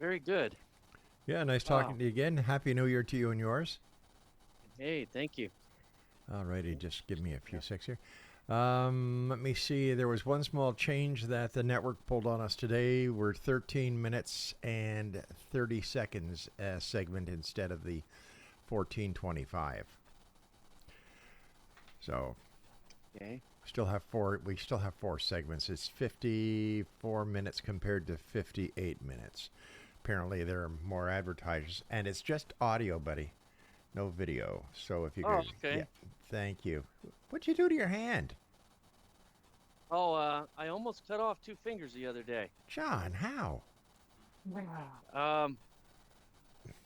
Very good. Yeah, nice Wow. talking to you again. Happy New Year to you and yours. Hey, thank you. Alrighty, just give me a Yeah. few secs here. Let me see. There was one small change that the network pulled on us today. We're 13 minutes and 30 seconds segment instead of the 14:25. So Okay. still have four. We still have four segments. It's 54 minutes compared to 58 minutes. Apparently, there are more advertisers, and it's just audio, buddy. No video. So if you Oh, could, yeah, okay. thank you. What'd you do to your hand? Oh, I almost cut off two fingers the other day. John, how? Wow.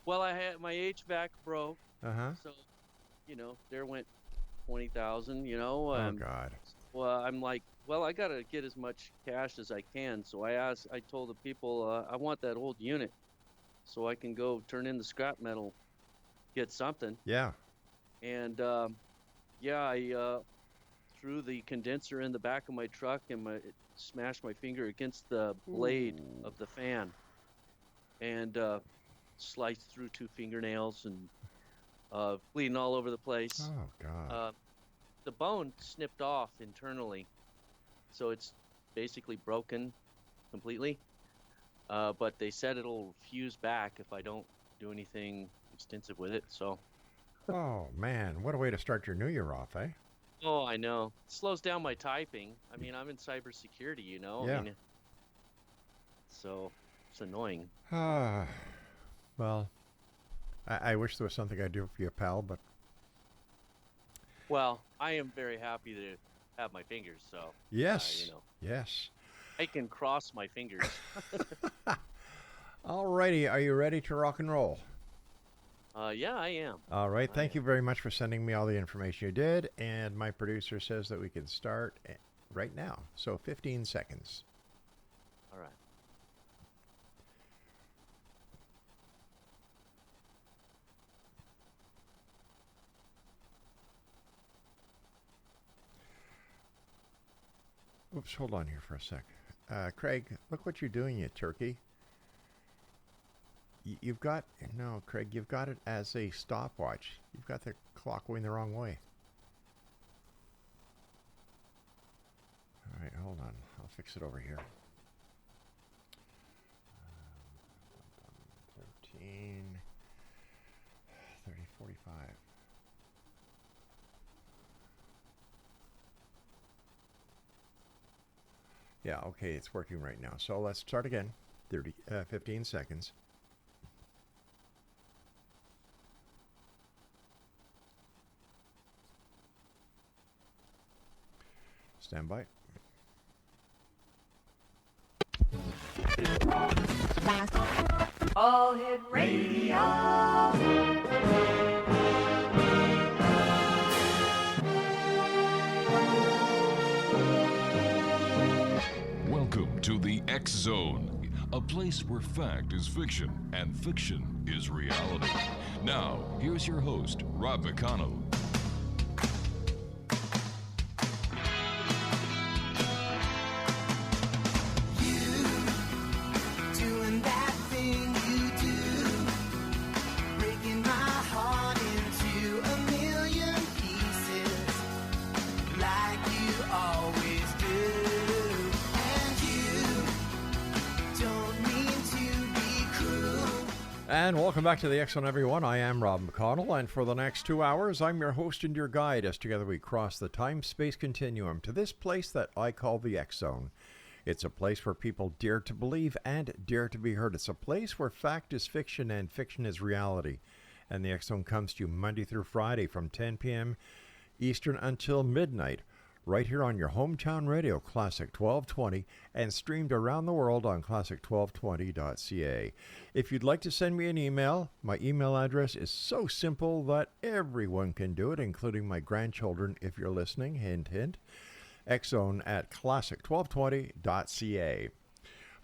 Well, I had my HVAC broke, Uh huh. so there went 20,000. Oh, God. Well, I'm like, well, I gotta get as much cash as I can. So I told the people, I want that old unit so I can go turn in the scrap metal, get something. Yeah. And yeah, I threw the condenser in the back of my truck and it smashed my finger against the blade Ooh. of the fan and sliced through two fingernails and bleeding all over the place. Oh, God. Uh, the bone snipped off internally, so it's basically broken completely. But they said it'll fuse back if I don't do anything extensive with it. So, Oh, man. What a way to start your new year off, eh? oh, I know. It slows down my typing. I mean, I'm in cybersecurity, I Yeah. mean, so it's annoying. Ah. Well, I wish there was something I'd do for you, pal, but Well, I am very happy to have my fingers, so yes. Yes. I can cross my fingers. Alrighty. Are you ready to rock and roll? Yeah, I am. All right. I Thank you am. very much for sending me all the information you did. And my producer says that we can start right now. So 15 seconds. All right. Oops, hold on here for a sec. Craig, look what you're doing, you turkey. You've got, no, Craig, you've got it as a stopwatch. You've got the clock going the wrong way. All right, hold on. I'll fix it over here. 13, 30, 45. Yeah, okay, it's working right now. So let's start again. 15 seconds. Stand by. All Hit Radio. Welcome to the X Zone, a place where fact is fiction and fiction is reality. Now, here's your host, Rob McConnell. And welcome back to the X Zone, everyone. I am Rob McConnell, and for the next 2 hours, I'm your host and your guide as together we cross the time-space continuum to this place that I call the X Zone. It's a place where people dare to believe and dare to be heard. It's a place where fact is fiction and fiction is reality. And the X Zone comes to you Monday through Friday from 10 p.m. Eastern until midnight, right here on your hometown radio, Classic 1220, and streamed around the world on classic1220.ca. If you'd like to send me an email, my email address is so simple that everyone can do it, including my grandchildren if you're listening. Hint, hint. Xzone at classic1220.ca.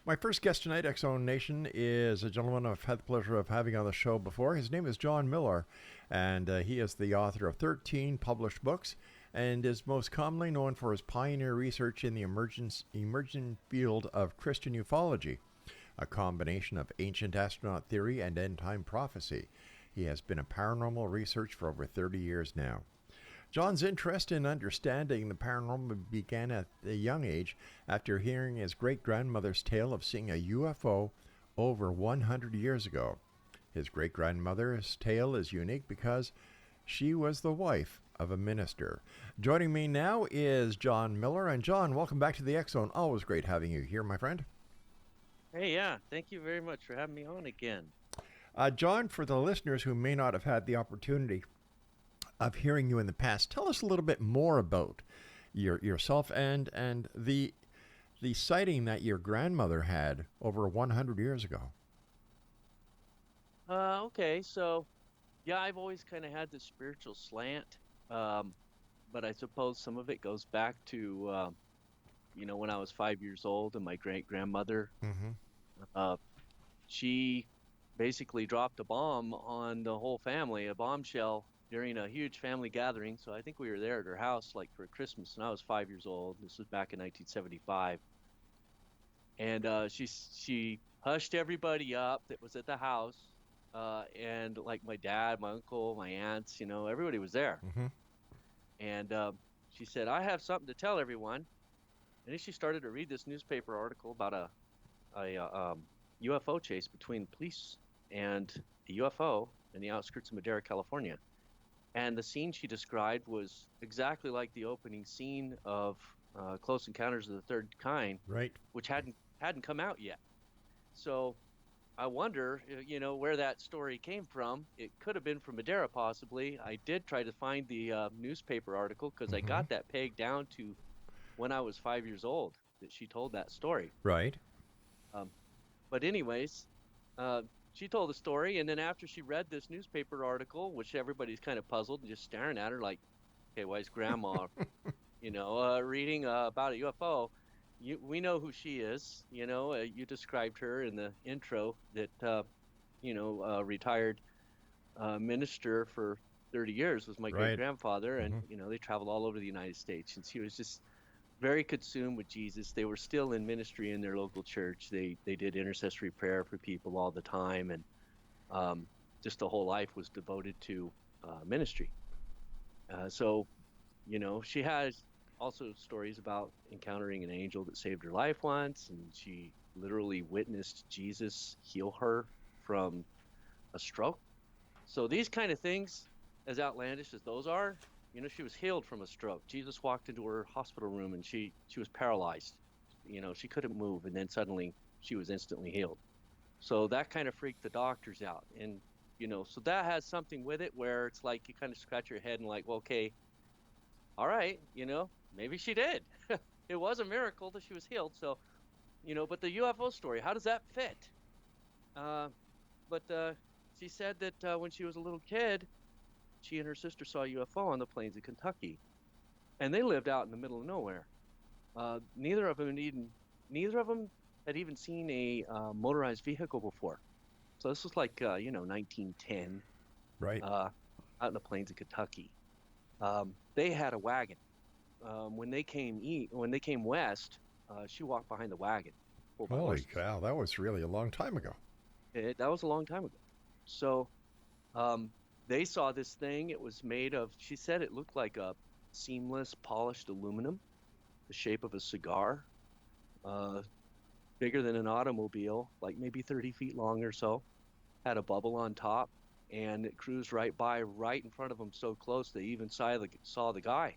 My first guest tonight, X-Zone Nation, is a gentleman I've had the pleasure of having on the show before. His name is John MILOR, and he is the author of 13 published books and is most commonly known for his pioneer research in the emerging field of Christian ufology. a combination of ancient astronaut theory and end-time prophecy. He has been a paranormal researcher for over 30 years now. John's interest in understanding the paranormal began at a young age after hearing his great-grandmother's tale of seeing a UFO over 100 years ago. His great-grandmother's tale is unique because she was the wife of a minister. Joining me now is John Miller. And John, welcome back to the X-Zone. Always great having you here, my friend. Hey, yeah, thank you very much for having me on again. John, for the listeners who may not have had the opportunity of hearing you in the past, tell us a little bit more about yourself and the sighting that your grandmother had over 100 years ago. Okay, so yeah, I've always kind of had this spiritual slant, but I suppose some of it goes back to when I was 5 years old, and my great-grandmother, she basically dropped a bomb on the whole family, a bombshell, during a huge family gathering. So I think we were there at her house like for Christmas, and I was 5 years old. This was back in 1975. And she hushed everybody up that was at the house, and like my dad, my uncle, my aunts, everybody was there. And she said, "I have something to tell everyone." And then she started to read this newspaper article about a UFO chase between police and a UFO in the outskirts of Madera, California. And the scene she described was exactly like the opening scene of Close Encounters of the Third Kind, right? Which hadn't come out yet. So I wonder, where that story came from. It could have been from Madera, possibly. I did try to find the newspaper article because I got that pegged down to when I was 5 years old that she told that story. Right. But anyways, she told the story, and then after she read this newspaper article, which everybody's kind of puzzled and just staring at her like, okay, why is grandma, reading about a UFO? We know who she is. You described her in the intro that, retired minister for 30 years was my great-grandfather, and, they traveled all over the United States, and she was just very consumed with Jesus. They were still in ministry in their local church. They did intercessory prayer for people all the time, and just the whole life was devoted to ministry. So, she has also stories about encountering an angel that saved her life once, and she literally witnessed Jesus heal her from a stroke. So these kind of things, as outlandish as those are, she was healed from a stroke. Jesus walked into her hospital room and she was paralyzed. She couldn't move, and then suddenly she was instantly healed. So that kind of freaked the doctors out. And, so that has something with it where it's like you kind of scratch your head and like, well, okay, all right, maybe she did. It was a miracle that she was healed. So, but the UFO story, how does that fit? But she said that when she was a little kid, she and her sister saw a UFO on the plains of Kentucky, and they lived out in the middle of nowhere. Neither of them had even seen a motorized vehicle before. So this was like 1910, right? Out in the plains of Kentucky. They had a wagon. When they came west, she walked behind the wagon. Holy cow! That was really a long time ago. That was a long time ago. So. They saw this thing. It was made of, she said it looked like a seamless, polished aluminum, the shape of a cigar, bigger than an automobile, like maybe 30 feet long or so, had a bubble on top, and it cruised right by, right in front of them, so close they even saw the guy.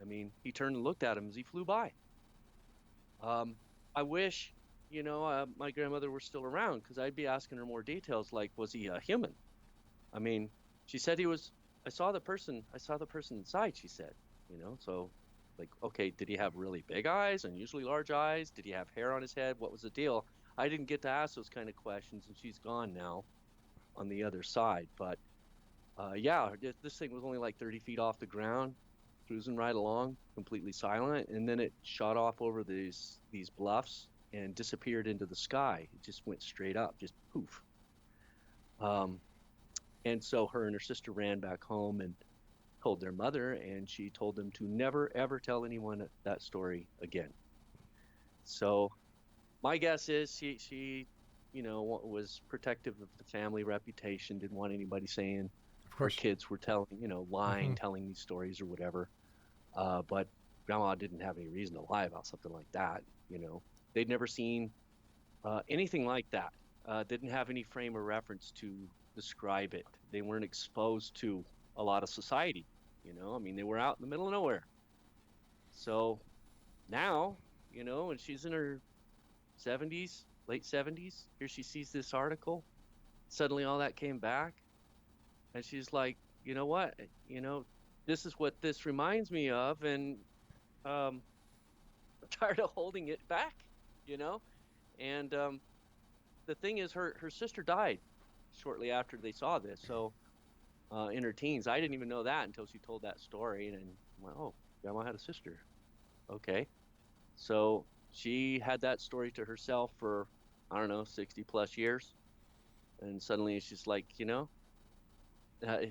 I mean, he turned and looked at him as he flew by. I wish, my grandmother were still around, because I'd be asking her more details, like, was he a human? I mean, she said he was. I saw the person inside, she said, so like, okay, did he have really big eyes, unusually large eyes? Did he have hair on his head? What was the deal? I didn't get to ask those kind of questions, and she's gone now on the other side. But yeah, this thing was only like 30 feet off the ground, cruising right along, completely silent. And then it shot off over these bluffs and disappeared into the sky. It just went straight up, just poof. And so her and her sister ran back home and told their mother, and she told them to never, ever tell anyone that story again. So, My guess is she was protective of the family reputation, didn't want anybody saying Of her course. kids were lying, Hmm. telling these stories or whatever. But Grandma didn't have any reason to lie about something like that. They'd never seen anything like that. Didn't have any frame of reference to describe it. They weren't exposed to a lot of society. I mean, they were out in the middle of nowhere. So now, and she's in her 70s, late 70s. Here she sees this article. Suddenly all that came back. And she's like, you know what? This is what this reminds me of. And I'm tired of holding it back, you know? And the thing is, her sister died shortly after they saw this. So in her teens, I didn't even know that until she told that story. And well, oh, Grandma had a sister. Okay. So she had that story to herself for, I don't know, 60 plus years. And suddenly she's like,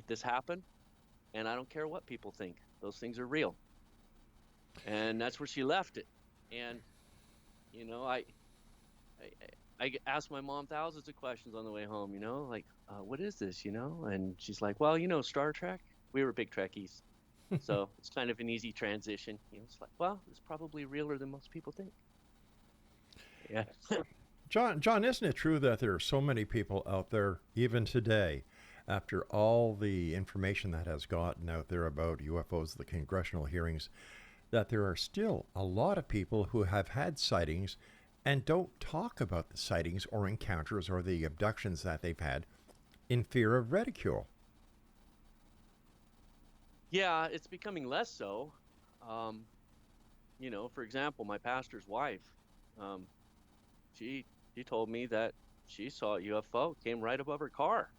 this happened. And I don't care what people think. Those things are real. And that's where she left it. And, I asked my mom thousands of questions on the way home, like, what is this, And she's like, well, Star Trek. We were big Trekkies. So it's kind of an easy transition. It's like, well, it's probably realer than most people think. Yeah. John, isn't it true that there are so many people out there, even today, after all the information that has gotten out there about UFOs, the congressional hearings, that there are still a lot of people who have had sightings and don't talk about the sightings or encounters or the abductions that they've had in fear of ridicule? Yeah, it's becoming less so. For example, my pastor's wife, she told me that she saw a UFO, came right above her car,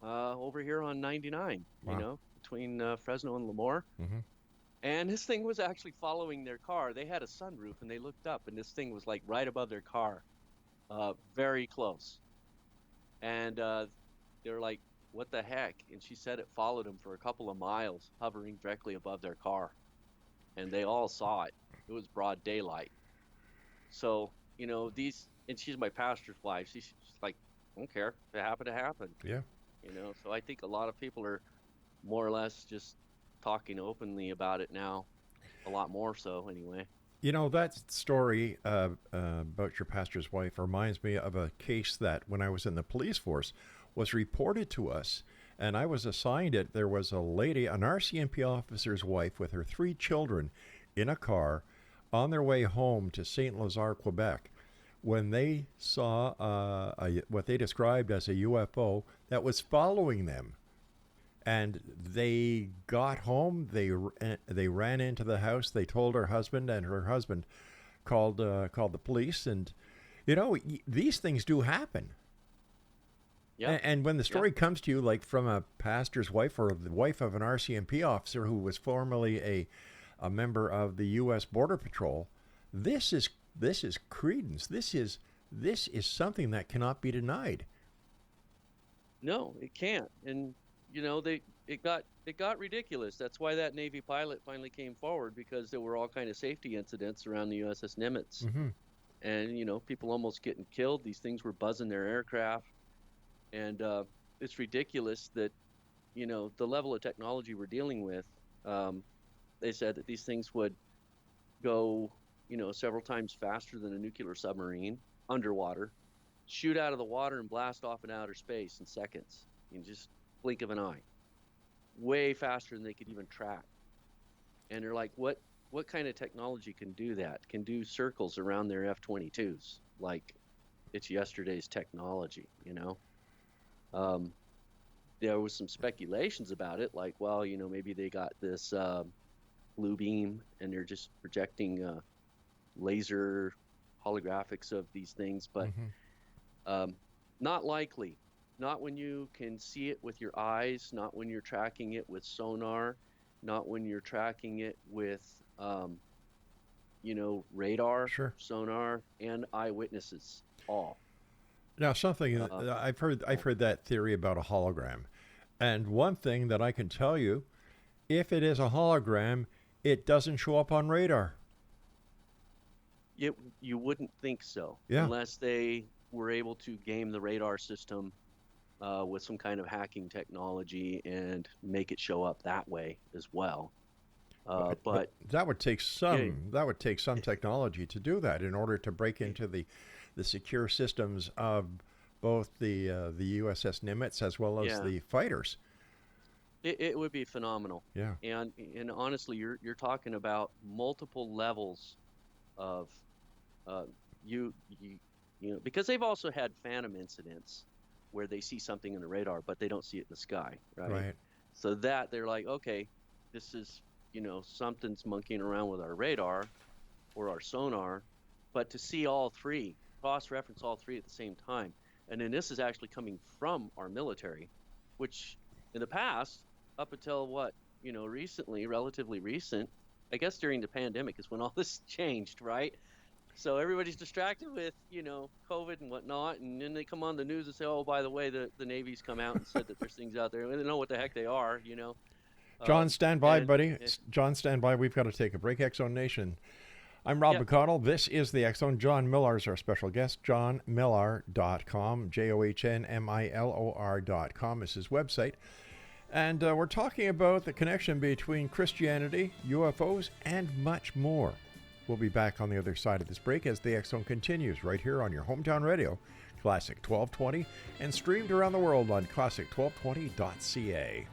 over here on 99, Wow. between Fresno and Lemoore. Mm-hmm. And this thing was actually following their car. They had a sunroof, and they looked up, and this thing was like right above their car, very close. And they're like, what the heck? And she said it followed them for a couple of miles, hovering directly above their car. And they all saw it. It was broad daylight. So, and she's my pastor's wife. She's like, I don't care. If it happened, it happened. Yeah. So I think a lot of people are more or less just talking openly about it now, a lot more so anyway. That story about your pastor's wife reminds me of a case that when I was in the police force was reported to us, and I was assigned it. There was a lady, an RCMP officer's wife with her 3 children in a car on their way home to St. Lazare, Quebec, when they saw what they described as a UFO that was following them. And they got home. They ran into the house. They told her husband, and her husband called the police. And these things do happen. Yeah. And when the story comes to you, like from a pastor's wife or the wife of an RCMP officer who was formerly a member of the U.S. Border Patrol, this is credence. This is something that cannot be denied. No, it can't. And it got ridiculous. That's why that Navy pilot finally came forward, because there were all kind of safety incidents around the USS Nimitz. Mm-hmm. And people almost getting killed. These things were buzzing their aircraft. And it's ridiculous that the level of technology we're dealing with. They said that these things would go several times faster than a nuclear submarine underwater, shoot out of the water and blast off in outer space in seconds, in just blink of an eye, way faster than they could even track. And they're like, what kind of technology can do that? Can do circles around their F-22s like it's yesterday's technology. There was some speculations about it, like, well, maybe they got this blue beam and they're just projecting laser holographics of these things, but not likely. Not when you can see it with your eyes, not when you're tracking it with sonar, not when you're tracking it with, radar, Sure. sonar, and eyewitnesses, all. Now, something I've heard that theory about a hologram, and one thing that I can tell you, if it is a hologram, it doesn't show up on radar. You wouldn't think so, Yeah. unless they were able to game the radar system with some kind of hacking technology and make it show up that way as well. But that would take yeah, some technology to do that in order to break into the secure systems of both the USS Nimitz as well as yeah, the fighters. it would be phenomenal. Yeah. And honestly, you're talking about multiple levels of uh, you you because they've also had phantom incidents where they see something in the radar but they don't see it in the sky, right? Right. So that they're like, okay, this is something's monkeying around with our radar or our sonar, but to see all three, cross-reference all three at the same time, and then this is actually coming from our military, which in the past, up until recently, relatively recent, I guess during the pandemic is when all this changed, right? So everybody's distracted with, COVID and whatnot, and then they come on the news and say, oh, by the way, the Navy's come out and said that there's things out there, and they don't know what the heck they are. John, stand by, And buddy. John, stand by. We've got to take a break. X Zone Nation. I'm Rob yeah, McConnell. This is the X Zone. John Millar is our special guest. JohnMillar.com. JohnMilor.com is his website. And we're talking about the connection between Christianity, UFOs, and much more. We'll be back on the other side of this break as the X Zone continues right here on your hometown radio, Classic 1220, and streamed around the world on classic1220.ca.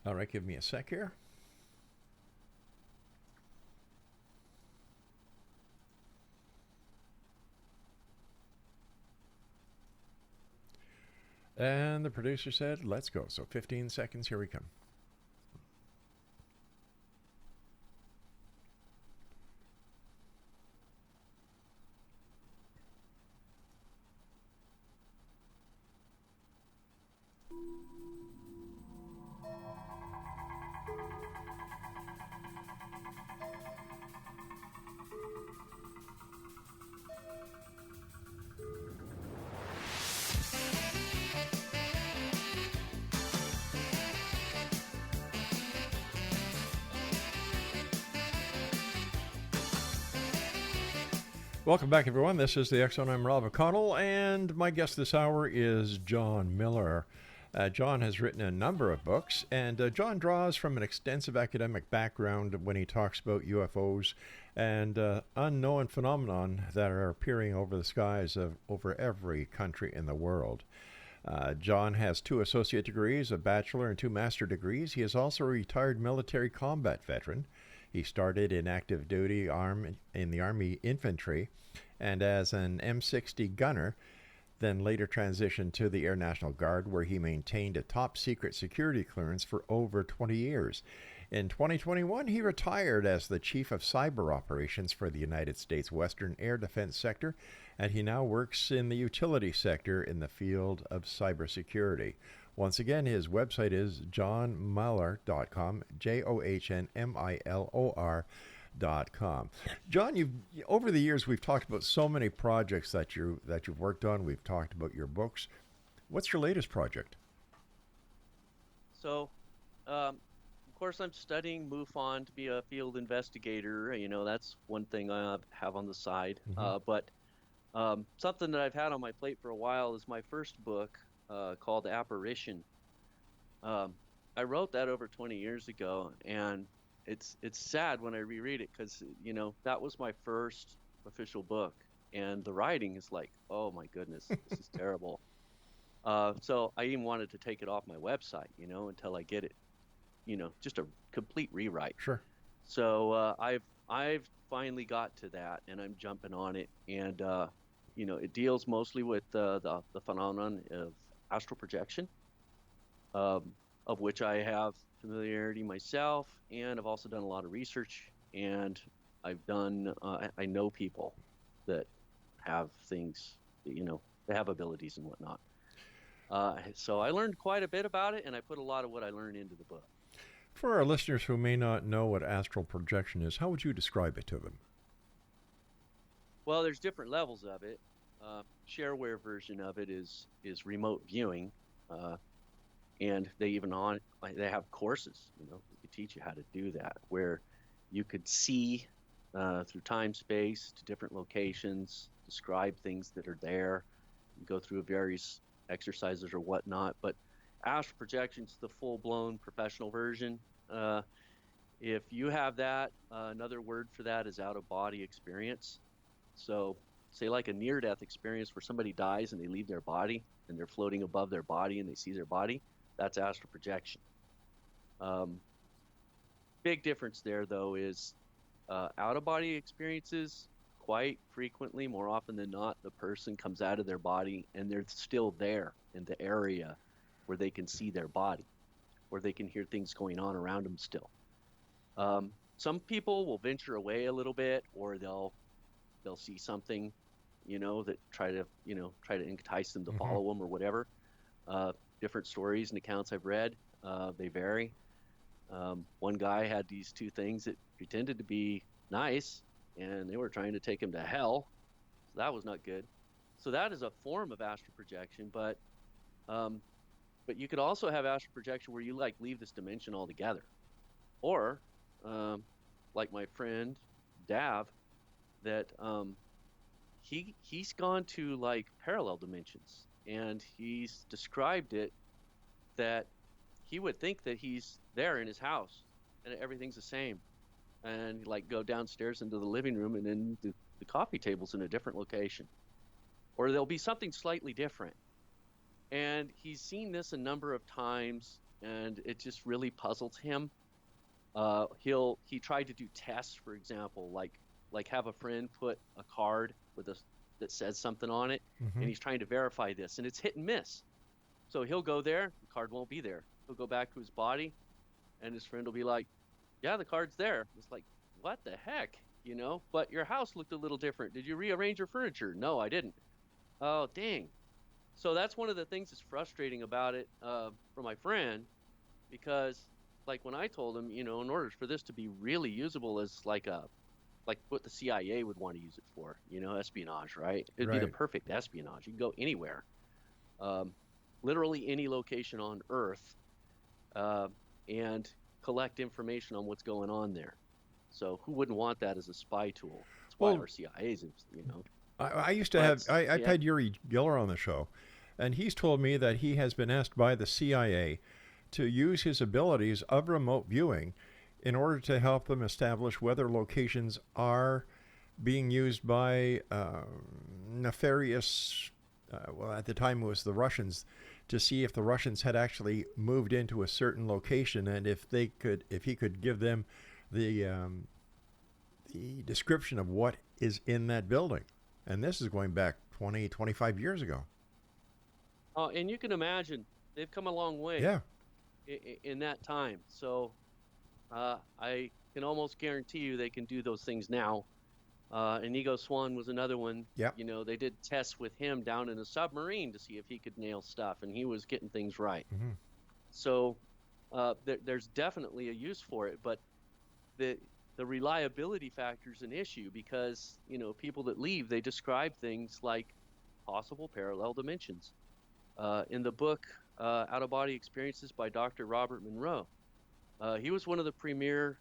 All right, give me a sec here. And the producer said, let's go. So 15 seconds, here we come. Welcome back, everyone. This is the X Zone. I'm Rob McConnell, and my guest this hour is John Millar. John has written a number of books, and John draws from an extensive academic background when he talks about UFOs and unknown phenomenon that are appearing over the skies of over every country in the world. John has 2 associate degrees, a bachelor, and 2 master degrees. He is also a retired military combat veteran. He started in active duty in the Army Infantry and as an M60 gunner, then later transitioned to the Air National Guard, where he maintained a top secret security clearance for over 20 years. In 2021, he retired as the Chief of Cyber Operations for the United States Western Air Defense Sector, and he now works in the utility sector in the field of cybersecurity. Once again, his website is johnmilor.com, JohnMilor.com. John, over the years we've talked about so many projects that you've worked on. We've talked about your books. What's your latest project? So, of course, I'm studying MUFON to be a field investigator. That's one thing I have on the side. Mm-hmm. But something that I've had on my plate for a while is my first book called Apparition. I wrote that over 20 years ago, and it's sad when I reread it because that was my first official book, and the writing is like, oh my goodness, this is terrible. So I even wanted to take it off my website, until I get it, just a complete rewrite. Sure. So I've finally got to that, and I'm jumping on it, and it deals mostly with the phenomenon of astral projection, of which I have familiarity myself, and I've also done a lot of research, and I've done I know people that have things, they have abilities and whatnot. So I learned quite a bit about it, and I put a lot of what I learned into the book. For our listeners who may not know what astral projection is, how would you describe it to them? Well, there's different levels of it. Shareware version of it is remote viewing, and they have courses. They teach you how to do that, where you could see through time, space to different locations, describe things that are there, and go through various exercises or whatnot. But astral projection's the full-blown professional version. If you have that, another word for that is out-of-body experience. So say like a near-death experience where somebody dies and they leave their body and they're floating above their body and they see their body, that's astral projection. Big difference there, though, is out-of-body experiences, quite frequently, more often than not, the person comes out of their body and they're still there in the area where they can see their body, where they can hear things going on around them still. Some people will venture away a little bit, or they'll see something, that try to entice them to follow them or whatever. Different stories and accounts I've read, they vary. One guy had these two things that pretended to be nice, and they were trying to take him to hell. So that was not good. So that is a form of astral projection, but you could also have astral projection where you leave this dimension altogether, or like my friend Dav, that he's gone to parallel dimensions, and he's described it that he would think that he's there in his house and everything's the same, and go downstairs into the living room, and then the coffee table's in a different location, or there'll be something slightly different. And he's seen this a number of times, and it just really puzzles him. He tried to do tests, for example, like have a friend put a card that says something on it, and he's trying to verify this, and it's hit and miss. So he'll go there, the card won't be there. He'll go back to his body, and his friend will be like, yeah, the card's there. It's like, what the heck, But your house looked a little different. Did you rearrange your furniture? No, I didn't. Oh, dang. So that's one of the things that's frustrating about it for my friend, because when I told him, in order for this to be really usable as like what the CIA would want to use it for, espionage, right? It'd be the perfect espionage. You can go anywhere, literally any location on Earth, and collect information on what's going on there. So who wouldn't want that as a spy tool? That's why our CIA's, I used to have, I've had Uri Geller on the show, and he's told me that he has been asked by the CIA to use his abilities of remote viewing in order to help them establish whether locations are being used by nefarious, well, at the time it was the Russians, to see if the Russians had actually moved into a certain location, and if he could give them the description of what is in that building. And this is going back 20, 25 years ago. Oh, and you can imagine they've come a long way. Yeah. In that time. So I can almost guarantee you they can do those things now. Inigo Swan was another one. Yeah. They did tests with him down in a submarine to see if he could nail stuff, and he was getting things right. So there's definitely a use for it, but the reliability factor is an issue, because people that leave, they describe things like possible parallel dimensions. In the book Out of Body Experiences by Dr. Robert Monroe, he was one of the premier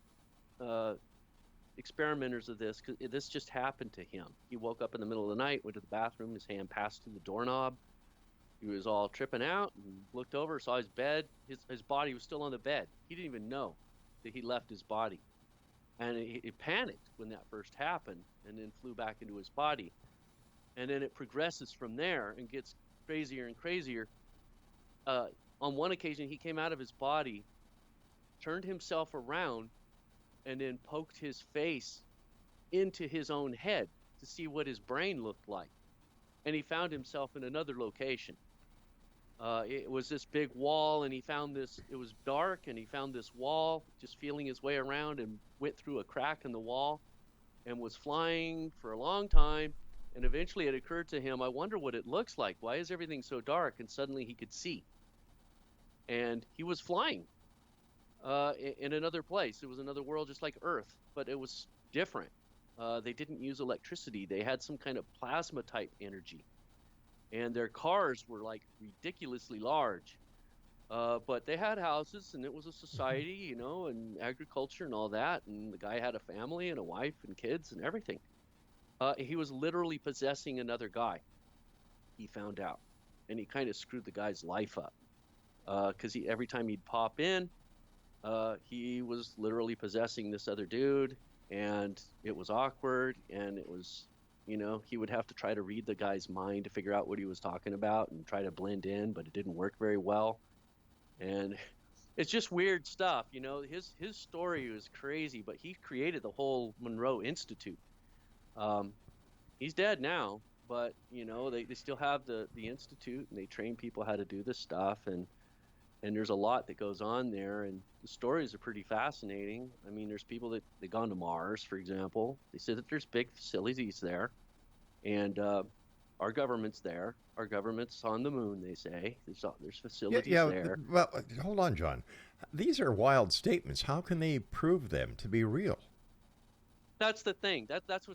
experimenters of this, because this just happened to him. He woke up in the middle of the night, went to the bathroom, his hand passed through the doorknob. He was all tripping out and looked over, saw his bed. His body was still on the bed. He didn't even know that he left his body. And he panicked when that first happened, and then flew back into his body. And then it progresses from there and gets crazier and crazier. On one occasion, he came out of his body, turned himself around, and then poked his face into his own head to see what his brain looked like. And he found himself in another location. It was this big wall, and he found this, it was dark, and he found this wall, just feeling his way around, and went through a crack in the wall and was flying for a long time. And eventually it occurred to him, I wonder what it looks like. Why is everything so dark? And suddenly he could see. And he was flying. in another place. It was another world just like Earth, but it was different. They didn't use electricity. They had some kind of plasma type energy, and their cars were like ridiculously large. But they had houses, and it was a society, you know, and agriculture and all that. And the guy had a family and a wife and kids and everything. He was literally possessing another guy. He found out, and he kind of screwed the guy's life up. Because every time he'd pop in, he was literally possessing this other dude, and it was awkward, and it was, you know, he would have to try to read the guy's mind to figure out what he was talking about and try to blend in, but it didn't work very well. And it's just weird stuff, you know. His story was crazy, but he created the whole Monroe Institute. He's dead now, but you know, they still have the institute, and they train people how to do this stuff, and there's a lot that goes on there, and the stories are pretty fascinating. I mean, there's people that they've gone to Mars, for example. They say that there's big facilities there, and our government's there. Our government's on the moon, they say. There's facilities there. Well, hold on, John. These are wild statements. How can they prove them to be real? That's the thing. That's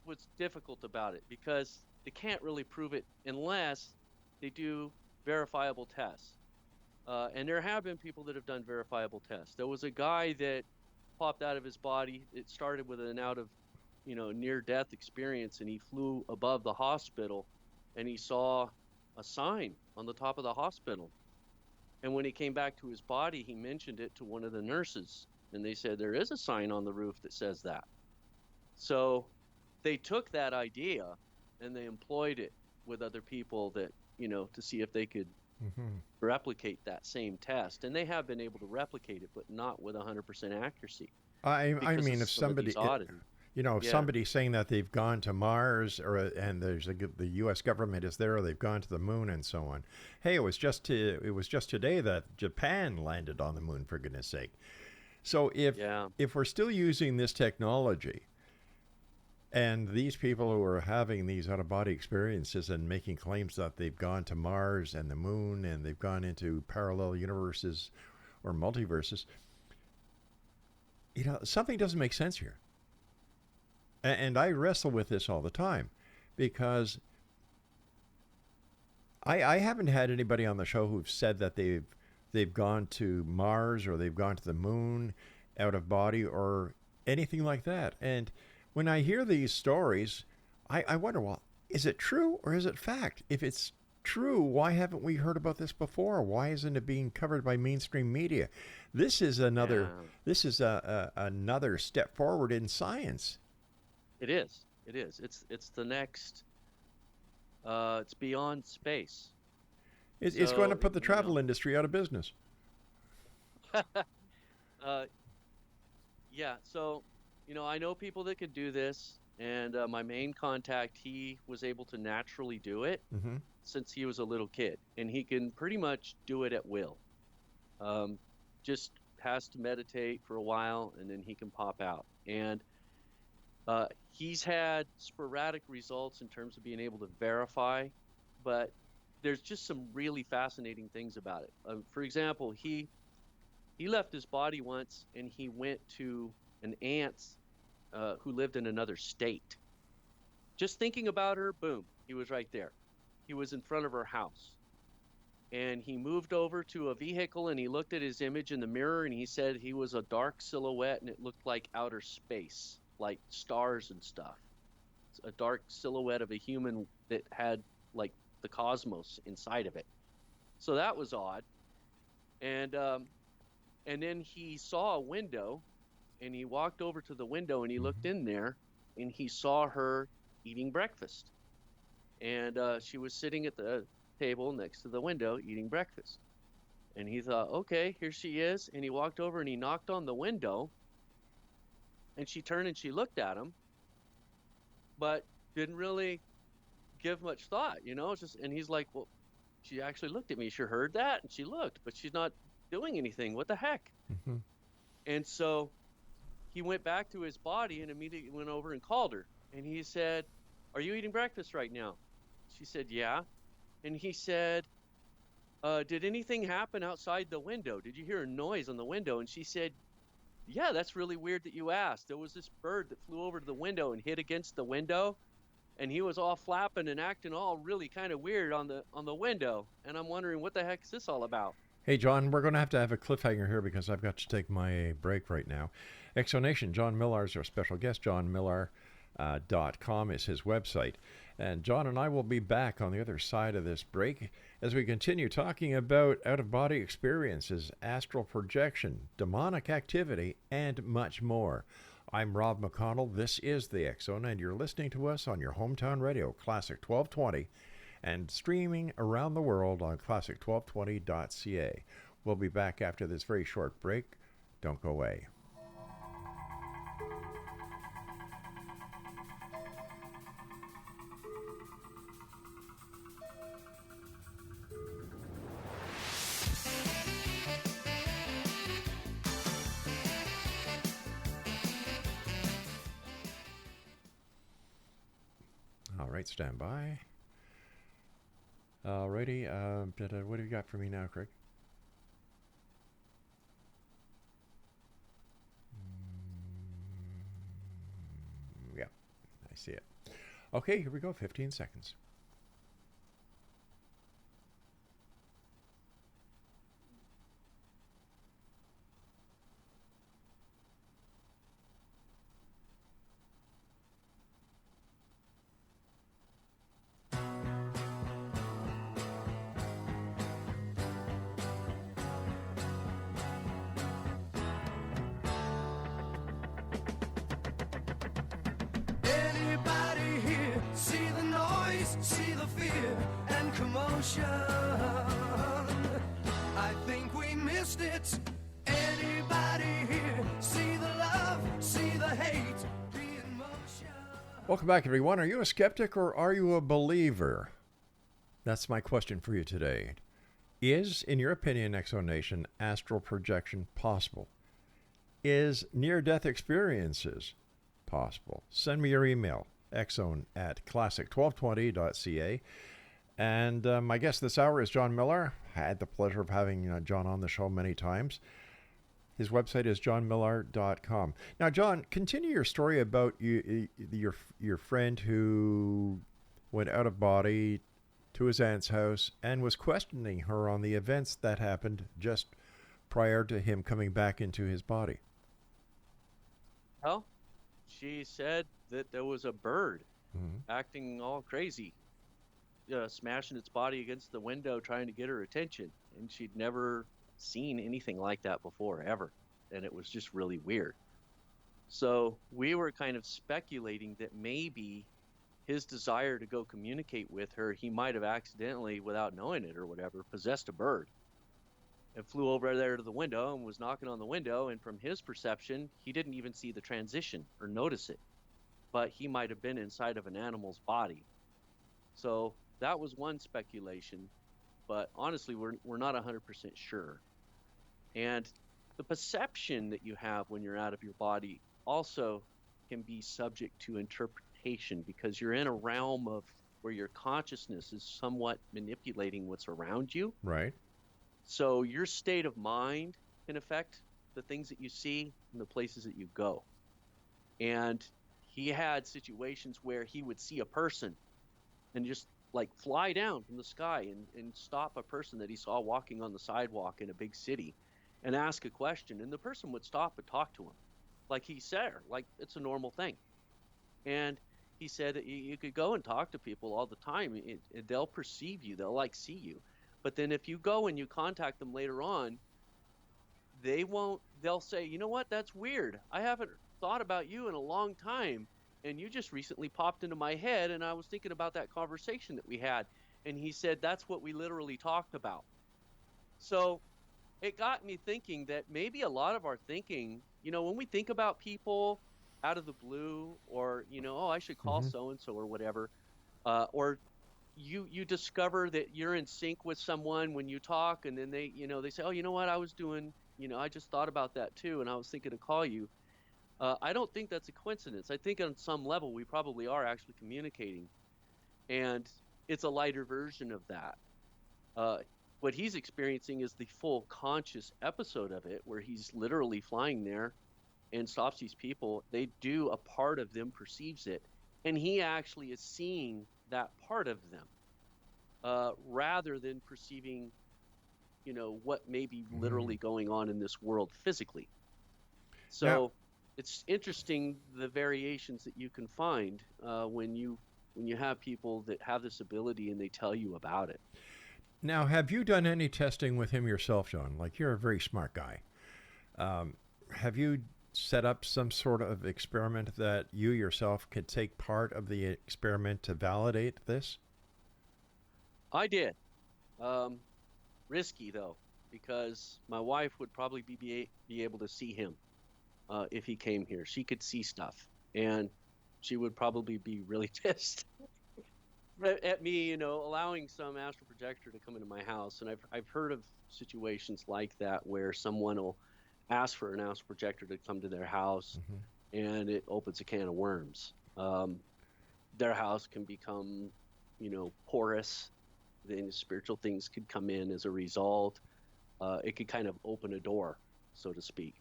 what's difficult about it, because they can't really prove it unless they do verifiable tests. And there have been people that have done verifiable tests. There was a guy that popped out of his body. It started with an out of, you know, near-death experience, and he flew above the hospital, and he saw a sign on the top of the hospital. And when he came back to his body, he mentioned it to one of the nurses, and they said, there is a sign on the roof that says that. So they took that idea and they employed it with other people that, you know, to see if they could replicate that same test. And they have been able to replicate it, but not with 100% accuracy. I mean, if somebody, you know, somebody saying that they've gone to Mars, and the U.S. government is there, or they've gone to the moon, and so on. Hey, it was just today that Japan landed on the moon, for goodness sake. So if we're still using this technology, and these people who are having these out-of-body experiences and making claims that they've gone to Mars and the moon, and they've gone into parallel universes or multiverses, you know, something doesn't make sense here. And I wrestle with this all the time, because I haven't had anybody on the show who've said that they've gone to Mars or they've gone to the moon out of body or anything like that. And when I hear these stories, I wonder, well, is it true or is it fact? If it's true, why haven't we heard about this before? Why isn't it being covered by mainstream media? This is another another step forward in science. It is. It's the next. It's beyond space. It's going to put the travel industry out of business. Yeah. So, you know, I know people that could do this, and my main contact, he was able to naturally do it since he was a little kid, and he can pretty much do it at will. Just has to meditate for a while, and then he can pop out. And he's had sporadic results in terms of being able to verify, but there's just some really fascinating things about it. For example, he left his body once, and he went to an aunt's who lived in another state. Just thinking about her, boom, he was right there. He was in front of her house. And he moved over to a vehicle, and he looked at his image in the mirror, and he said he was a dark silhouette, and it looked like outer space, like stars and stuff. It's a dark silhouette of a human that had like the cosmos inside of it. So that was odd. And then he saw a window, and he walked over to the window, and he looked in there, and he saw her eating breakfast. And she was sitting at the table next to the window eating breakfast. And he thought, okay, here she is. And he walked over and he knocked on the window, and she turned and she looked at him, but didn't really give much thought, you know. It's just, and he's like, well, she actually looked at me. She heard that, and she looked, but she's not doing anything. What the heck? And so he went back to his body and immediately went over and called her. And he said, are you eating breakfast right now? She said, yeah. And he said, did anything happen outside the window? Did you hear a noise on the window? And she said, yeah, that's really weird that you asked. There was this bird that flew over to the window and hit against the window, and he was all flapping and acting all really kind of weird on the window. And I'm wondering, what the heck is this all about? Hey, John, we're going to have a cliffhanger here because I've got to take my break right now. Exonation, John Millar is our special guest. JohnMillar.com is his website. And John and I will be back on the other side of this break as we continue talking about out-of-body experiences, astral projection, demonic activity, and much more. I'm Rob McConnell. This is the X Zone, and you're listening to us on your hometown radio, Classic 1220, and streaming around the world on classic1220.ca. We'll be back after this very short break. Don't go away. All right, stand by. Alrighty, what do you got for me now, Craig? Yeah, I see it. Okay, here we go, 15 seconds. See the fear and commotion. I think we missed it. Anybody here see the love, see the hate, the emotion? Welcome back, everyone. Are you a skeptic or are you a believer? That's my question for you today. Is, in your opinion, Exonation, astral projection possible? Is near-death experiences possible? Send me your email. xzone@classic1220.ca. And my guest this hour is John Millar. I had the pleasure of having John on the show many times. His website is johnmillar.com. Now, John, continue your story about your friend who went out of body to his aunt's house and was questioning her on the events that happened just prior to him coming back into his body. Well, she said that there was a bird acting all crazy, smashing its body against the window trying to get her attention, and she'd never seen anything like that before, ever, and it was just really weird. So we were kind of speculating that maybe his desire to go communicate with her, he might have accidentally, without knowing it or whatever, possessed a bird and flew over there to the window and was knocking on the window, and from his perception, he didn't even see the transition or notice it, but he might have been inside of an animal's body. So that was one speculation, but honestly, we're not 100% sure. And the perception that you have when you're out of your body also can be subject to interpretation, because you're in a realm of where your consciousness is somewhat manipulating what's around you. Right. So your state of mind can affect the things that you see and the places that you go. And he had situations where he would see a person and just like fly down from the sky and stop a person that he saw walking on the sidewalk in a big city and ask a question. And the person would stop and talk to him. Like he said, like it's a normal thing. And he said that you could go and talk to people all the time. They'll perceive you. They'll like see you. But then if you go and you contact them later on, they'll say, you know what, that's weird. I haven't thought about you in a long time. And you just recently popped into my head, and I was thinking about that conversation that we had. And he said, that's what we literally talked about. So it got me thinking that maybe a lot of our thinking, when we think about people out of the blue, or, I should call so-and-so or whatever, or you discover that you're in sync with someone when you talk, and then they say, oh, you know what I was doing, I just thought about that too, and I was thinking to call you. I don't think that's a coincidence. I think on some level we probably are actually communicating, and it's a lighter version of that. what he's experiencing is the full conscious episode of it, where he's literally flying there and stops these people. They do, a part of them perceives it, and he actually is seeing that part of them, rather than perceiving, what may be literally going on in this world physically. So Now- it's interesting the variations that you can find when you have people that have this ability and they tell you about it. Now, have you done any testing with him yourself, John? Like, you're a very smart guy. Have you set up some sort of experiment that you yourself could take part of the experiment to validate this? I did. Risky though, because my wife would probably be able to see him if he came here. She could see stuff, and she would probably be really pissed at me, allowing some astral projector to come into my house. And I've heard of situations like that where someone will ask for an astral projector to come to their house, and it opens a can of worms. Their house can become, porous. Then spiritual things could come in as a result. It could kind of open a door, so to speak.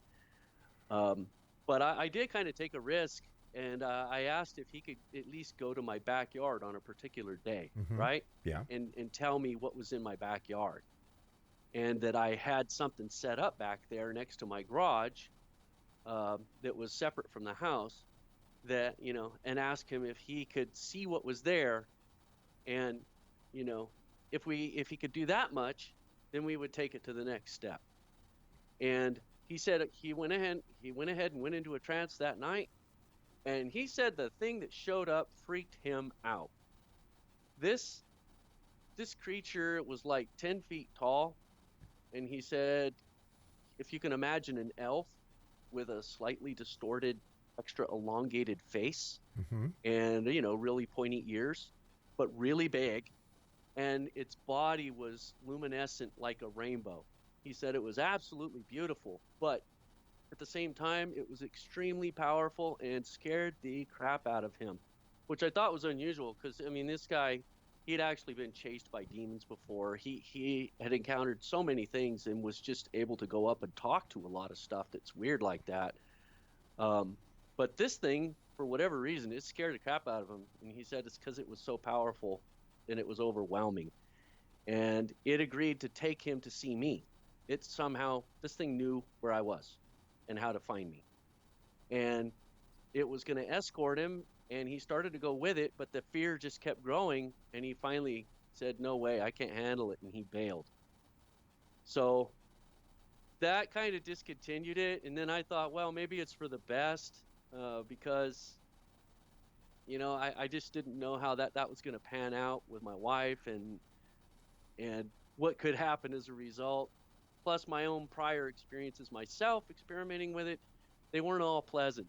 But I did kind of take a risk, and I asked if he could at least go to my backyard on a particular day, right? Yeah. And tell me what was in my backyard. And that I had something set up back there next to my garage that was separate from the house, that, and ask him if he could see what was there. And, if he could do that much, then we would take it to the next step. And he said he went ahead and went into a trance that night. And he said the thing that showed up freaked him out. This creature was like 10 feet tall. And he said, if you can imagine an elf with a slightly distorted, extra elongated face, and, really pointy ears, but really big. And its body was luminescent like a rainbow. He said it was absolutely beautiful, but at the same time, it was extremely powerful and scared the crap out of him, which I thought was unusual because, this guy, he had actually been chased by demons before. He had encountered so many things and was just able to go up and talk to a lot of stuff that's weird like that. But this thing, for whatever reason, it scared the crap out of him. And he said it's because it was so powerful and it was overwhelming. And it agreed to take him to see me. This thing knew where I was and how to find me. And it was going to escort him, and he started to go with it, but the fear just kept growing, and he finally said, no way, I can't handle it, and he bailed. So that kind of discontinued it, and then I thought, well, maybe it's for the best, because, I just didn't know how that was going to pan out with my wife and what could happen as a result. Plus my own prior experiences myself experimenting with it, they weren't all pleasant.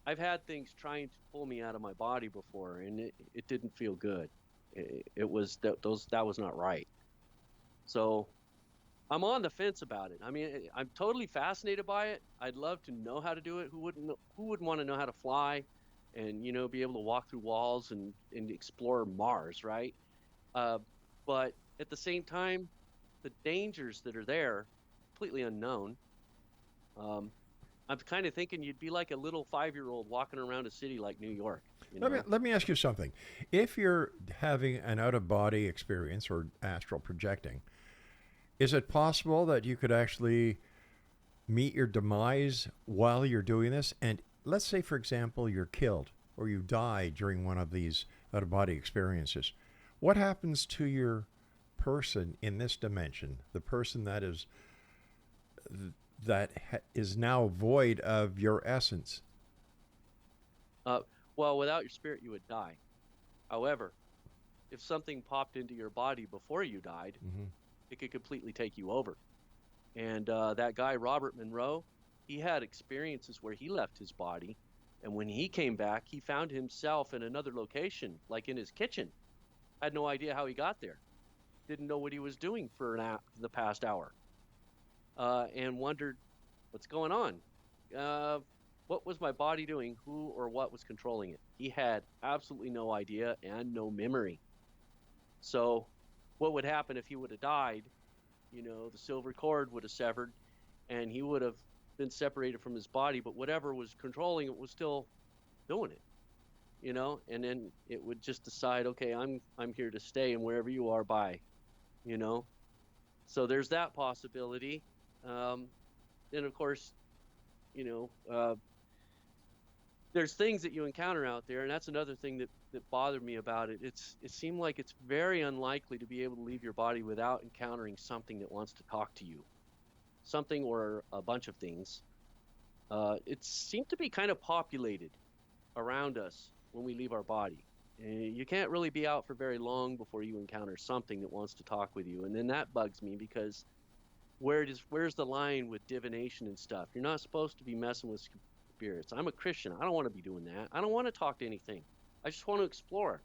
I've had things trying to pull me out of my body before, and it didn't feel good. It was that was not right. So I'm on the fence about it. I'm totally fascinated by it. I'd love to know how to do it. Who wouldn't want to know how to fly and, be able to walk through walls and explore Mars, right? But at the same time, the dangers that are there, completely unknown. I'm kind of thinking you'd be like a little 5-year-old walking around a city like New York. Let me ask you something. If you're having an out-of-body experience or astral projecting, is it possible that you could actually meet your demise while you're doing this? And let's say, for example, you're killed or you die during one of these out-of-body experiences. What happens to your person in this dimension, the person that is now void of your essence? Well, without your spirit, you would die. However, if something popped into your body before you died, it could completely take you over. And that guy, Robert Monroe, he had experiences where he left his body, and when he came back, he found himself in another location, like in his kitchen. Had no idea how he got there. Didn't know what he was doing for the past hour, and wondered, what's going on? What was my body doing? Who or what was controlling it? He had absolutely no idea and no memory. So what would happen if he would have died. The silver cord would have severed, and he would have been separated from his body, but whatever was controlling it was still doing it. And then it would just decide, okay, I'm here to stay, and wherever you are, bye. So there's that possibility. And of course, there's things that you encounter out there, and that's another thing that bothered me about it. It seemed like it's very unlikely to be able to leave your body without encountering something that wants to talk to you, something or a bunch of things. It seemed to be kind of populated around us when we leave our body. And you can't really be out for very long before you encounter something that wants to talk with you, and then that bugs me, because where's the line with divination and stuff? You're not supposed to be messing with spirits. I'm a Christian. I don't want to be doing that. I don't want to talk to anything. I just want to explore.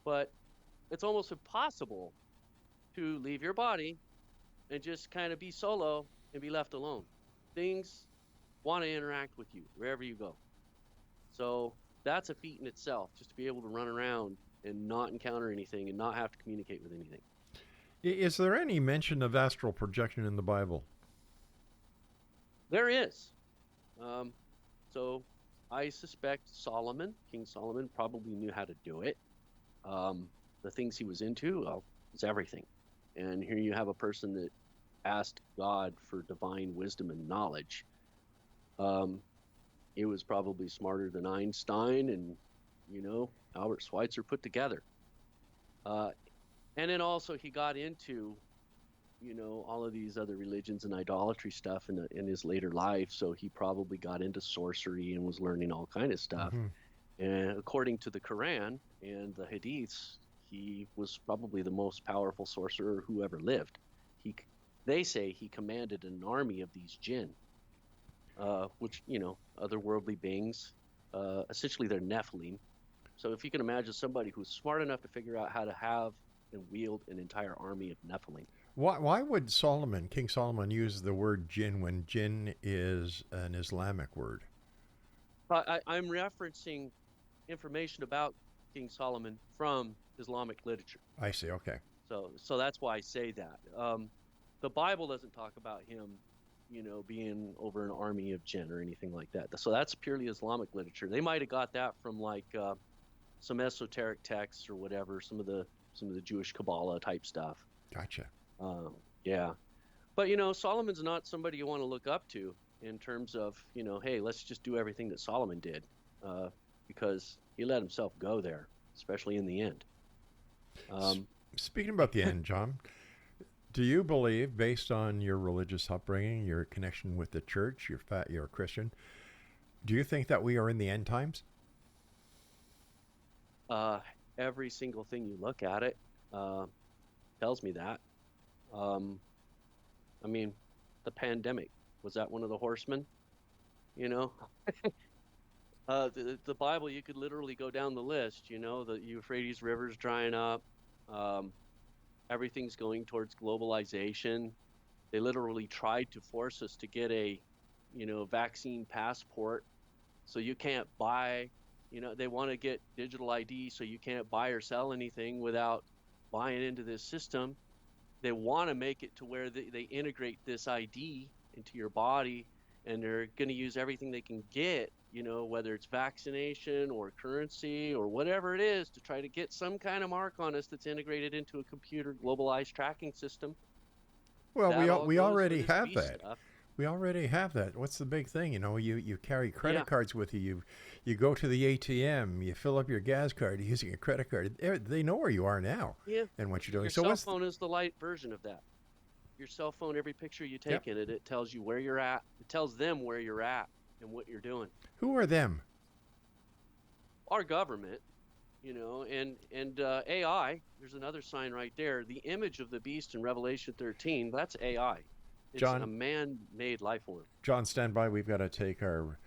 But it's almost impossible to leave your body and just kind of be solo and be left alone. Things want to interact with you wherever you go. So that's a feat in itself, just to be able to run around and not encounter anything and not have to communicate with anything. Is there any mention of astral projection in the Bible? There is. So I suspect King Solomon probably knew how to do it. The things he was into, was everything. And here you have a person that asked God for divine wisdom and knowledge. He was probably smarter than Einstein and, Albert Schweitzer put together. And then also he got into, all of these other religions and idolatry stuff in his later life. So he probably got into sorcery and was learning all kind of stuff. Mm-hmm. And according to the Quran and the Hadiths, he was probably the most powerful sorcerer who ever lived. They say he commanded an army of these jinn, which, otherworldly beings. Essentially, they're Nephilim. So if you can imagine somebody who's smart enough to figure out how to have and wield an entire army of Nephilim. Why would King Solomon, use the word jinn when jinn is an Islamic word? I'm referencing information about King Solomon from Islamic literature. I see, okay. So that's why I say that. The Bible doesn't talk about him, being over an army of jinn or anything like that. So that's purely Islamic literature. They might have got that from some esoteric texts or whatever, some of the Jewish Kabbalah type stuff. Gotcha. Yeah. But, Solomon's not somebody you want to look up to in terms of, hey, let's just do everything that Solomon did, because he let himself go there, especially in the end. Speaking about the end, John, do you believe, based on your religious upbringing, your connection with the church, you're a Christian, do you think that we are in the end times? Every single thing you look at it tells me that. The pandemic, was that one of the horsemen? The Bible, you could literally go down the list, the Euphrates River's drying up. Everything's going towards globalization. They literally tried to force us to get a, vaccine passport. So you can't buy, they want to get digital ID so you can't buy or sell anything without buying into this system. They want to make it to where they integrate this ID into your body, and they're going to use everything they can get, whether it's vaccination or currency or whatever it is, to try to get some kind of mark on us that's integrated into a computer globalized tracking system. Well, we already have that. Stuff. We already have that. What's the big thing? You carry credit cards with you. You go to the ATM. You fill up your gas card using a credit card. They know where you are now. Yeah. And what you're doing. Your cell phone is the light version of that. Your cell phone, every picture you take in it, it tells you where you're at. It tells them where you're at and what you're doing. Who are them? Our government, and AI. There's another sign right there. The image of the beast in Revelation 13. That's AI. It's a man-made life form. John, stand by. We've got to take our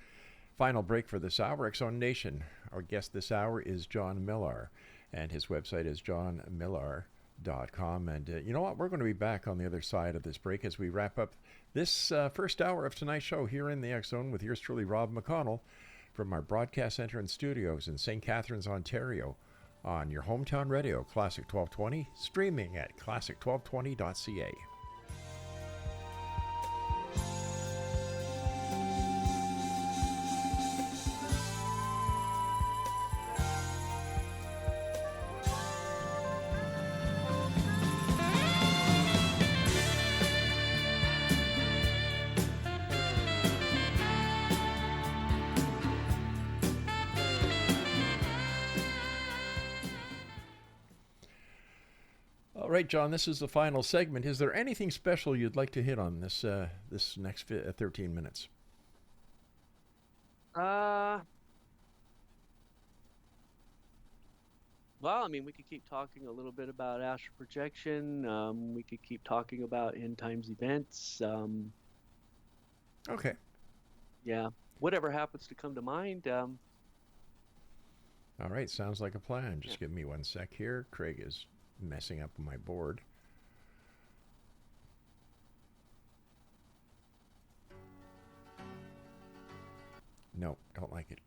final break for this hour. X-Zone Nation. Our guest this hour is John MILOR, and his website is johnmilor.com. And you know what? We're going to be back on the other side of this break as we wrap up this first hour of tonight's show here in the X-Zone with yours truly, Rob McConnell, from our broadcast center and studios in St. Catharines, Ontario, on your hometown radio, Classic 1220, streaming at classic1220.ca. All right, John, this is the final segment. Is there anything special you'd like to hit on this next 13 minutes? Well, I mean, we could keep talking a little bit about astral projection. We could keep talking about end times events. Okay. Yeah, whatever happens to come to mind. All right, sounds like a plan. Just give me 1 sec here. Craig is messing up my board. No, don't like it.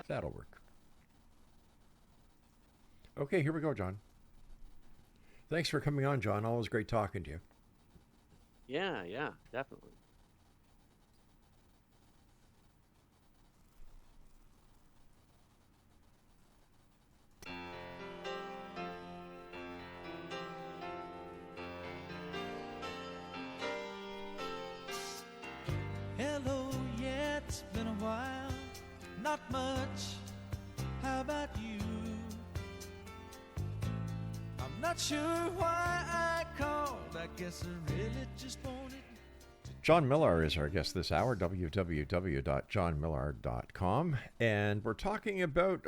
That'll work. Okay, here we go, John. Thanks for coming on, John. Always great talking to you. Yeah, definitely. Hello, yeah, it's been a while. Not much. How about you? I'm not sure why I called. I guess I really just wanted. John MILOR is our guest this hour, www.johnmilor.com. And we're talking about,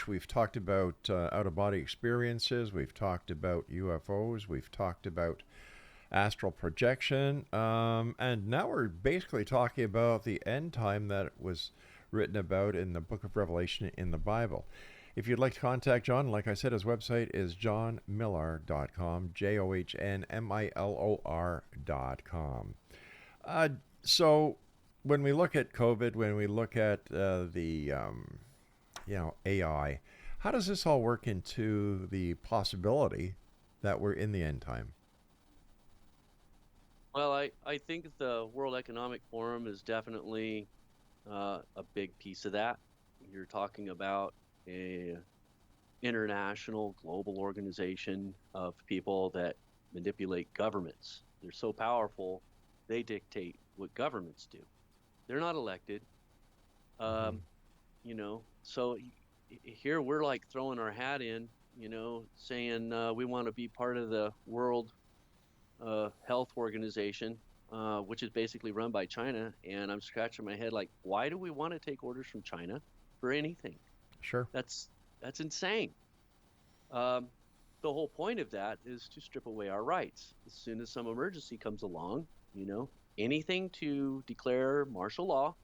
we've talked about out-of-body experiences. We've talked about UFOs. We've talked about astral projection. And now we're basically talking about the end time that was written about in the book of Revelation in the Bible. If you'd like to contact John, like I said, his website is johnmilor.com, JOHNMILOR.com. So when we look at COVID, when we look at AI, how does this all work into the possibility that we're in the end time? Well, I think the World Economic Forum is definitely a big piece of that. You're talking about a international global organization of people that manipulate governments. They're so powerful, they dictate what governments do. They're not elected. So here we're like throwing our hat in, saying we want to be part of the World Health Organization, which is basically run by China. And I'm scratching my head like, why do we want to take orders from China for anything? Sure. That's insane. The whole point of that is to strip away our rights. As soon as some emergency comes along, anything to declare martial law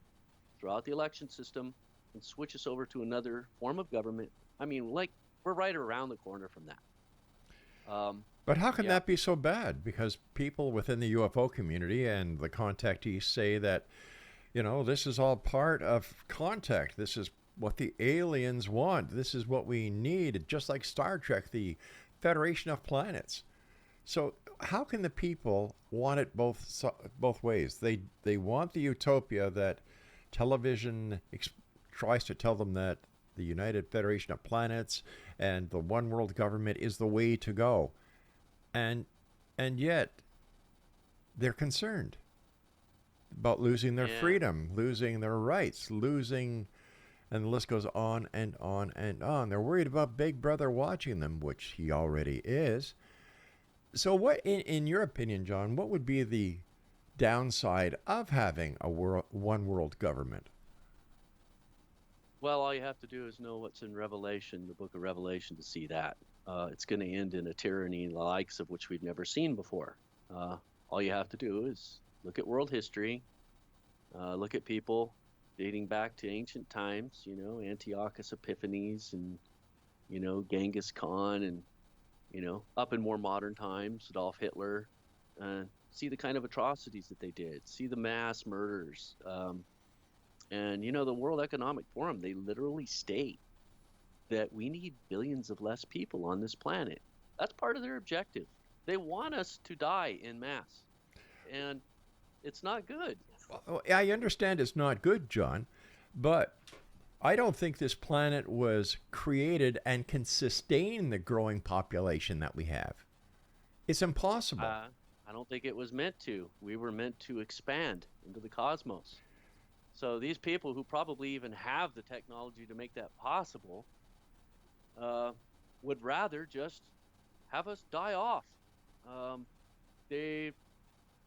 throughout the election system and switch us over to another form of government. I mean, like, we're right around the corner from that. But how can that be so bad? Because people within the UFO community and the contactees say that, this is all part of contact. This is what the aliens want. This is what we need. Just like Star Trek, the Federation of Planets. So how can the people want it both ways? They want the utopia that television tries to tell them, that the United Federation of Planets and the one world government is the way to go. And yet they're concerned about losing their freedom, losing their rights, and the list goes on and on and on. They're worried about Big Brother watching them, which he already is. So what, in your opinion, John, what would be the downside of having a one world government? Well, all you have to do is know what's in Revelation, the book of Revelation, to see that. It's going to end in a tyranny the likes of which we've never seen before. All you have to do is look at world history, look at people dating back to ancient times, Antiochus Epiphanes and, Genghis Khan and, up in more modern times, Adolf Hitler. See the kind of atrocities that they did, see the mass murders. And, the World Economic Forum, they literally state that we need billions of less people on this planet. That's part of their objective. They want us to die en masse. And it's not good. Well, I understand it's not good, John, but I don't think this planet was created and can sustain the growing population that we have. It's impossible. I don't think it was meant to. We were meant to expand into the cosmos. So these people who probably even have the technology to make that possible would rather just have us die off. They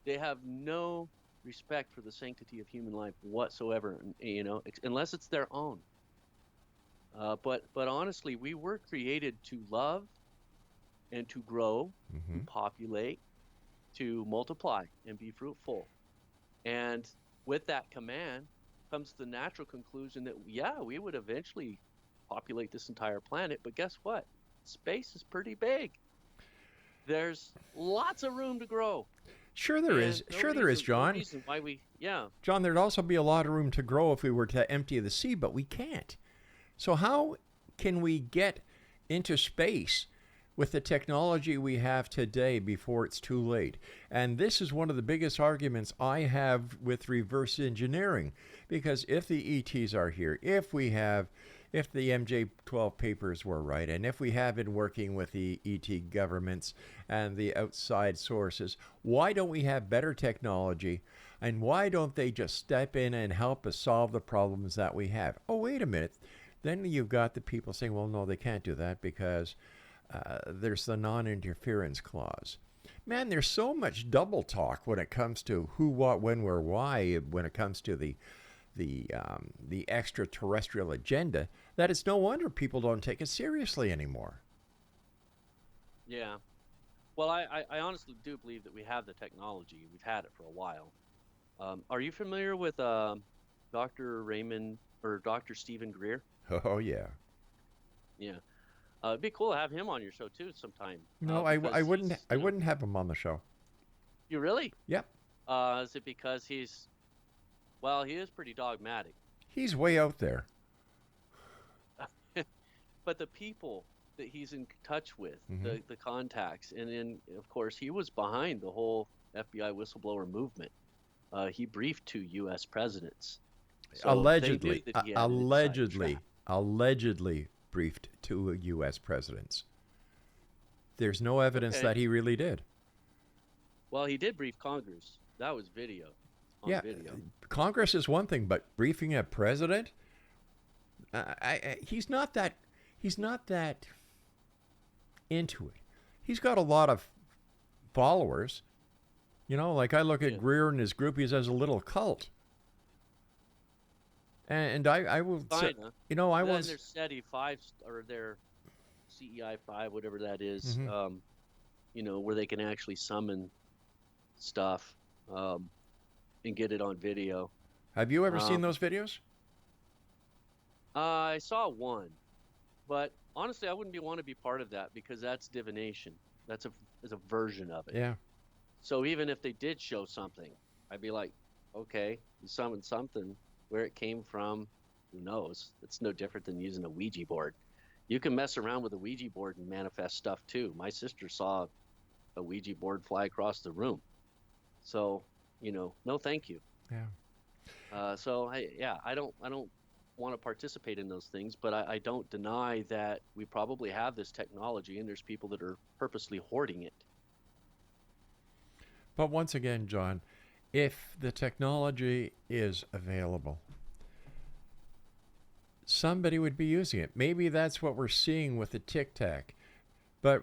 have no respect for the sanctity of human life whatsoever, unless it's their own. But honestly, we were created to love and to grow, to populate, to multiply and be fruitful. And with that command comes the natural conclusion that, we would eventually populate this entire planet. But guess what? Space is pretty big. There's lots of room to grow. Sure there is. Sure there is, John. No reason why John, there'd also be a lot of room to grow if we were to empty the sea, but we can't. So how can we get into space with the technology we have today before it's too late? And this is one of the biggest arguments I have with reverse engineering, because if the ETs are here, if the MJ-12 papers were right, and if we have been working with the ET governments and the outside sources, why don't we have better technology? And why don't they just step in and help us solve the problems that we have? Oh, wait a minute. Then you've got the people saying, well, no, they can't do that because there's the non-interference clause. Man, there's so much double talk when it comes to who, what, when, where, why, when it comes to the extraterrestrial agenda, that it's no wonder people don't take it seriously anymore. Yeah. Well, I honestly do believe that we have the technology. We've had it for a while. Are you familiar with Dr. Raymond or Dr. Stephen Greer? Oh, yeah. Yeah. It'd be cool to have him on your show too sometime. No, I wouldn't. I wouldn't have him on the show. You really? Yep. Is it because he is pretty dogmatic. He's way out there. But the people that he's in touch with, the contacts, and then of course he was behind the whole FBI whistleblower movement. He briefed 2 U.S. presidents. So allegedly briefed 2 U.S. presidents. There's no evidence that he really did. Well, he did brief Congress. That was video. Video. Congress is one thing, but briefing a president, he's not that into it. He's got a lot of followers. Like I look at Greer and his groupies as a little cult. And I will say, I was their SETI 5 or their CEI 5, whatever that is, where they can actually summon stuff and get it on video. Have you ever seen those videos? I saw one, but honestly, I wouldn't want to be part of that because that's divination. That's a version of it. Yeah. So even if they did show something, I'd be like, okay, you summoned something. Where it came from, who knows? It's no different than using a Ouija board. You can mess around with a Ouija board and manifest stuff too. My sister saw a Ouija board fly across the room. So, no thank you. Yeah. I don't want to participate in those things, but I don't deny that we probably have this technology and there's people that are purposely hoarding it. But once again, John, if the technology is available, somebody would be using it. Maybe that's what we're seeing with the Tic Tac. But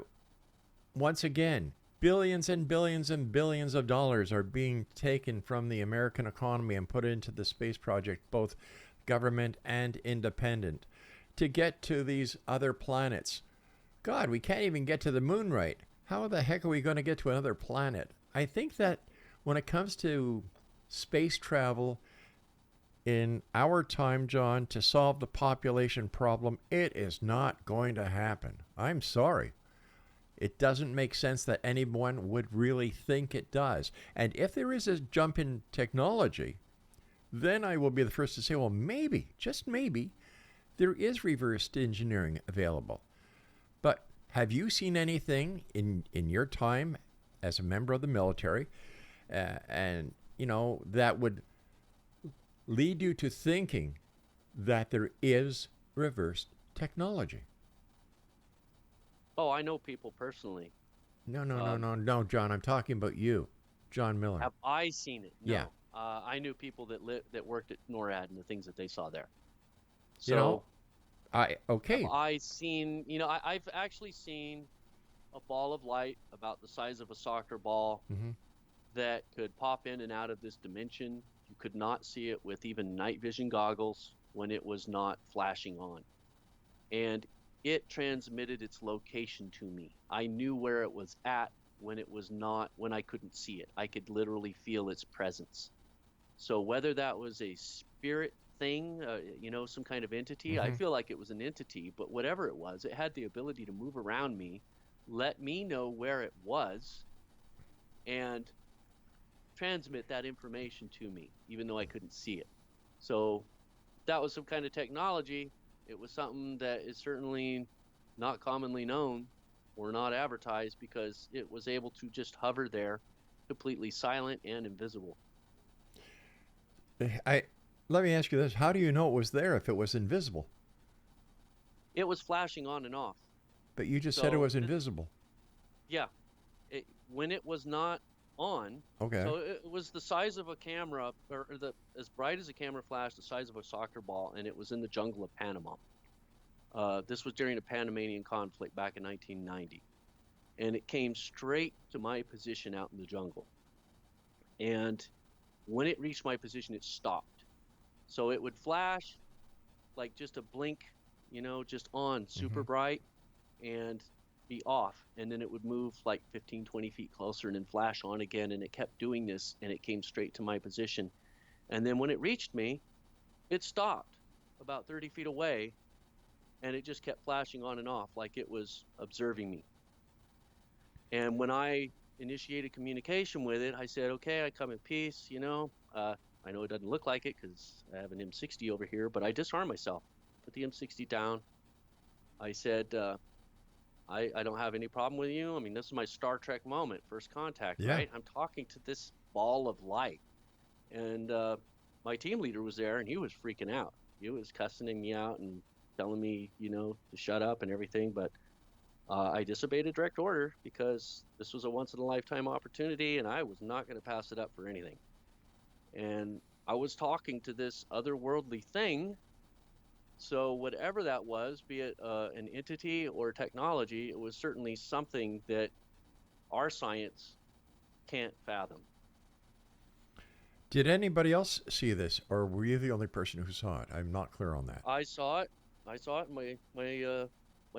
once again, billions and billions and billions of dollars are being taken from the American economy and put into the space project, both government and independent, to get to these other planets. God, we can't even get to the moon right. How the heck are we going to get to another planet? I think that when it comes to space travel in our time, John, to solve the population problem, it is not going to happen. I'm sorry. It doesn't make sense that anyone would really think it does. And if there is a jump in technology, then I will be the first to say, well, maybe, just maybe, there is reverse engineering available. But have you seen anything in your time as a member of the military, and that would lead you to thinking that there is reverse technology? Oh, I know people personally. No, John. I'm talking about you, John Miller. Have I seen it? No. Yeah. I knew people that worked at NORAD and the things that they saw there. So, okay. have I seen? I've actually seen a ball of light about the size of a soccer ball that could pop in and out of this dimension. You could not see it with even night vision goggles when it was not flashing on, and it transmitted its location to me. I knew where it was at when it was not, when I couldn't see it. I could literally feel its presence. So whether that was a spirit thing, some kind of entity, I feel like it was an entity, but whatever it was, it had the ability to move around me, let me know where it was, and transmit that information to me, even though I couldn't see it. So that was some kind of technology. It was something that is certainly not commonly known or not advertised, because it was able to just hover there, completely silent and invisible. Let me ask you this. How do you know it was there if it was invisible? It was flashing on and off. But you just said it was invisible. Yeah. When it was not on, okay. So it was the size of a camera, or as bright as a camera flash, the size of a soccer ball, and it was in the jungle of Panama. This was during the Panamanian conflict back in 1990. And it came straight to my position out in the jungle. And when it reached my position, it stopped. So it would flash like just a blink, just on, super bright, and be off. And then it would move like 15, 20 feet closer and then flash on again. And it kept doing this, and it came straight to my position. And then when it reached me, it stopped about 30 feet away, and it just kept flashing on and off like it was observing me. And when I initiated communication with it, I said, okay, I come in peace, I know it doesn't look like it because I have an M60 over here, but I disarmed myself, put the M60 down. I said, I don't have any problem with you. I mean, this is my Star Trek moment, first contact, right? I'm talking to this ball of light. And my team leader was there, and he was freaking out. He was cussing me out and telling me, to shut up and everything. But I disobeyed a direct order because this was a once-in-a-lifetime opportunity, and I was not going to pass it up for anything. And I was talking to this otherworldly thing. So whatever that was, be it an entity or technology, it was certainly something that our science can't fathom. Did anybody else see this, or were you the only person who saw it? I'm not clear on that. I saw it. My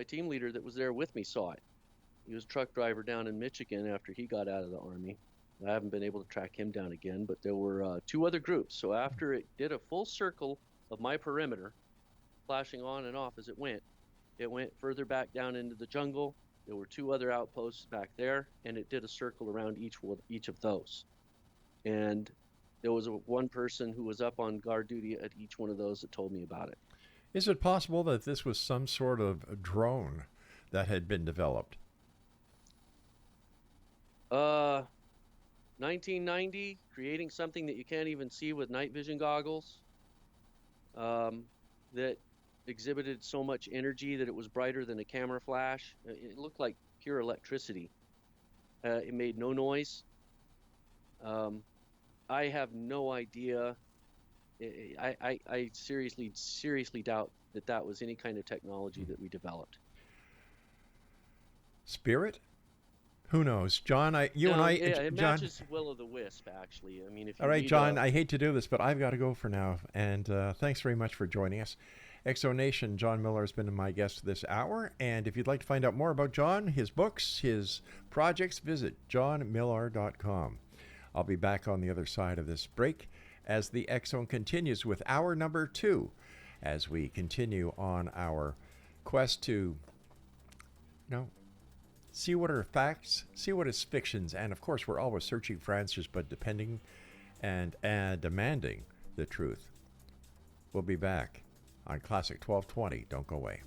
team leader that was there with me saw it. He was a truck driver down in Michigan after he got out of the Army. I haven't been able to track him down again, but there were two other groups. So after it did a full circle of my perimeter, flashing on and off as it went further back down into the jungle. There were two other outposts back there, and it did a circle around each of those. And there was one person who was up on guard duty at each one of those that told me about it. Is it possible that this was some sort of drone that had been developed? 1990, creating something that you can't even see with night vision goggles, that exhibited so much energy that it was brighter than a camera flash. It looked like pure electricity. It made no noise. I have no idea. I seriously doubt that was any kind of technology that we developed. Spirit? Who knows, John? It matches Will-o'-the-Wisp, actually. I mean, if you all right, John. I hate to do this, but I've got to go for now. And thanks very much for joining us, Exonation. John Miller has been my guest this hour. And if you'd like to find out more about John, his books, his projects, visit johnmilor.com. I'll be back on the other side of this break as the X-Zone continues with hour number 2, as we continue on our quest to, see what are facts, see what is fictions, and of course we're always searching for answers, but demanding the truth. We'll be back on Classic 1220. Don't go away.